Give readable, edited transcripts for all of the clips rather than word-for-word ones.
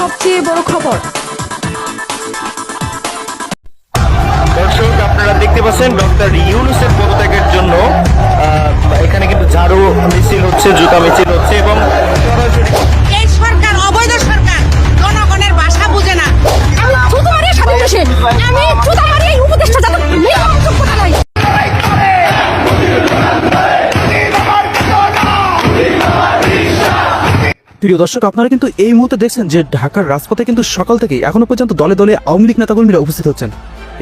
সবচেয়ে বড় খবর। দর্শক, আপনারা দেখতে পাচ্ছেন ডক্টর ইউনূসের পদত্যাগের জন্য এখানে কিন্তু ঝাড়ু মিছিল হচ্ছে, জুতা মিছিল হচ্ছে এবং এই সরকার অবৈধ সরকার, জনগণের ভাষা বুঝে না। আমি থুতু মারিয়ে স্বাধীন দেশে, আমি থুতু মারিয়ে এই উপদেশটা যাতে নির্মম যোগ্যতা নাই। প্রিয় দর্শক, আপনারা কিন্তু এই মুহূর্তে দেখছেন যে ঢাকার রাজপথে কিন্তু সকাল থেকে এখনো পর্যন্ত দলে দলে আওয়ামী লীগ নেতাকর্মীরা উপস্থিত হচ্ছেন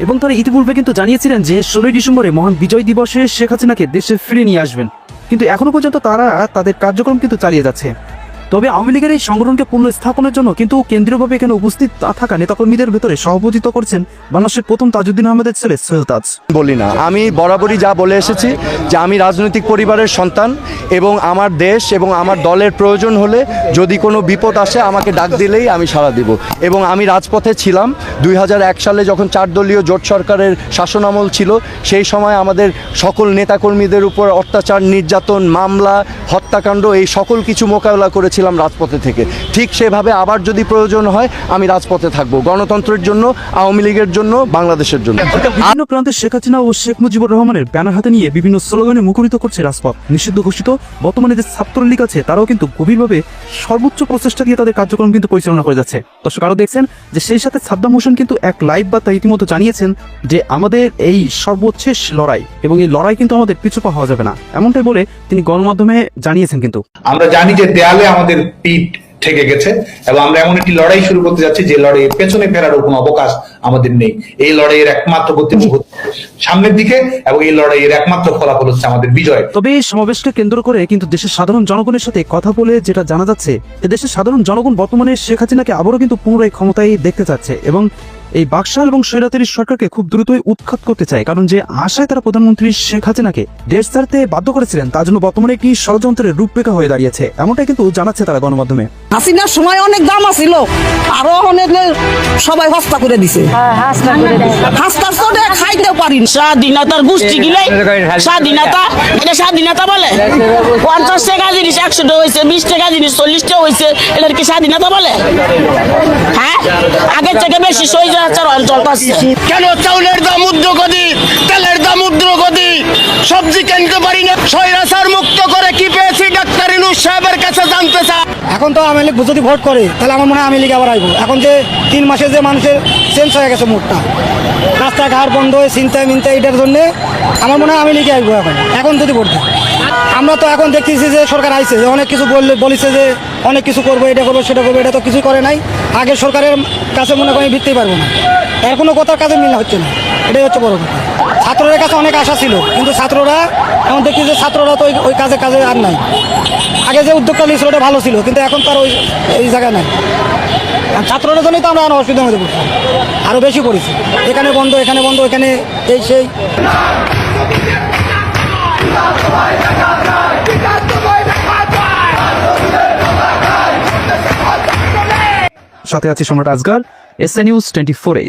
এবং তারা ইতিপূর্বে কিন্তু জানিয়েছিলেন যে 16 ডিসেম্বরে মহান বিজয় দিবসে শেখ হাসিনাকে দেশে ফিরিয়ে নিয়ে আসবেন, কিন্তু এখনো পর্যন্ত তারা তাদের কার্যক্রম কিন্তু চালিয়ে যাচ্ছে। তবে আওয়ামী লীগের এই সংগঠনকে পুনঃস্থাপনের জন্য কিন্তু কেন্দ্রীয়ভাবে এখানে উপস্থিত থাকা নেতাকর্মীদের ভেতরে সভাপতিত্ব করছেন বাংলাদেশের প্রথম তাজউদ্দিন আহমেদের ছেলে সোহেল তাজ। বলি না, আমি বরাবরই যা বলে এসেছি যে আমি রাজনৈতিক পরিবারের সন্তান এবং আমার দেশ এবং আমার দলের প্রয়োজন হলে যদি কোনো বিপদ আসে আমাকে ডাক দিলেই আমি সাড়া দিব। এবং আমি রাজপথে ছিলাম 2001 সালে যখন 4 দলীয় জোট সরকারের শাসনামল ছিল, সেই সময় আমাদের সকল নেতাকর্মীদের উপর অত্যাচার, নির্যাতন, মামলা, হত্যাকাণ্ড এই সকল কিছু মোকাবেলা করেছিলাম রাজপথে থেকে। ঠিক সেভাবে আবার যদি প্রয়োজন হয় আমি রাজপথে থাকবো, গণতন্ত্রের জন্য, আওয়ামী লীগের জন্য, বাংলাদেশের জন্য। বিভিন্ন প্রান্তে শেখ হাসিনা ও শেখ মুজিবুর রহমানের ব্যানার হাতে নিয়ে বিভিন্ন স্লোগানে মুখরিত করছে রাজপথ। নিষিদ্ধ ঘোষিত বর্তমানে যে ছাত্রলীগ আছে তারাও কিন্তু গভীরভাবে সর্বোচ্চ প্রচেষ্টা দিয়ে তাদের কার্যক্রম কিন্তু পরিচালনা করে যাচ্ছে। দর্শক, আরও দেখছেন যে সেই সাথে সাদ্দাম হোসেন কিন্তু এক লাইভ বার্তা ইতিমধ্যে জানিয়েছেন যে আমাদের এই সর্বশেষ লড়াই এবং এই লড়াই কিন্তু আমাদের পিছু পা হওয়া যাবে না, এমনটাই বলে তিনি গণমাধ্যমে জানিয়েছেন। কিন্তু আমরা জানি যে দেয়ালে আমাদের পিঠ ঠেকে গেছে এবং আমরা এমন একটি লড়াই শুরু করতে যাচ্ছি যে লড়াইয়ের পেছনে ফেরার কোনো অবকাশ আমাদের নেই। এই লড়াইয়ের একমাত্র গতিমুখ সামনের দিকে এবং এই লড়াইয়ের একমাত্র ফলাফল হচ্ছে আমাদের বিজয়। তবে এই সমাবেশকে কেন্দ্র করে কিন্তু দেশের সাধারণ জনগণের সাথে কথা বলে যেটা জানা যাচ্ছে যে দেশের সাধারণ জনগণ বর্তমানে শেখ হাসিনাকে আবারও কিন্তু পুনরায় ক্ষমতায় দেখতে চাচ্ছে এবং এই বাকশাল এবং স্বৈরাচারী সরকারকে খুব দ্রুতই উৎখাত করতে চায়, কারণ যে আশায় তারা প্রধানমন্ত্রী শেখ হাসিনাকে দেশ ছাড়তে বাধ্য করেছিলেন তার জন্য বর্তমানে একটি ষড়যন্ত্রের রূপরেখা হয়ে দাঁড়িয়েছে, এমনটাই কিন্তু জানাচ্ছে তারা গণমাধ্যমে। হাসিনার সময় অনেক দাম আছিল, আরো অনেক সবাই হস্তা করে দিছে, হাস্তার চোটে খাইতেও পারি। স্বাধীনতার গোষ্ঠী গিলে স্বাধীনতা, এটা স্বাধীনতা বলে? 50 টাকা জিনিস 100 টাকা হয়েছে, 20 টাকা জিনিস 40 টাকা হয়েছে, এটার কি স্বাধীনতা বলে? হ্যাঁ, আগের থেকে বেশি স্বৈরাচার অঞ্চল পাচ্ছে। কেন চাউলের দাম ঊর্ধ্বগতি, তেলের দাম ঊর্ধ্বগতি, সবজি কিনতে পারি না? স্বৈরাচার মুক্ত করে কি পেয়েছি ডাক্তার ইউনূস সাহেবের কাছে জানতে চাই। এখন তো আওয়ামী লীগ যদি ভোট করে তাহলে আমার মনে হয় আওয়ামী লীগ আবার আইব। এখন যে 3 মাসে যে মানুষের চেঞ্জ হয়ে গেছে মুডটা, রাস্তাঘাট বন্ধ হয়ে চিন্তায় মিন্তায়, এটার জন্য আমার মনে হয় আওয়ামী লীগে আইব। এখন যদি ভোট দেয়, আমরা তো এখন দেখতেছি যে সরকার আইছে, যে অনেক কিছু বলেছে যে অনেক কিছু করবো, এটা করবো সেটা করবো, এটা তো কিছু করে নাই। আগের সরকারের কাছে মনে করি ভিত্তি পারবো না, এর কোনো কথার কাজে মিল হচ্ছে না, এটাই হচ্ছে বড় কথা। ছাত্রদের কাছে অনেক আশা ছিল, কিন্তু ছাত্ররা এখন দেখছি যে ছাত্ররা তো ওই কাজে আর নাই। আগে যে উদ্যোগটা নিয়েছিল ওটা ভালো ছিল, কিন্তু এখন তার ওই জায়গায় নাই। ছাত্রদের জন্যই তো আমরা অসুবিধার মধ্যে পড়ছি, আরও বেশি পড়েছি। এখানে বন্ধ, এখানে বন্ধ, এখানে এই সেই। সাথে আছি সম্রাট আসগার, এসএ নিউজ 24।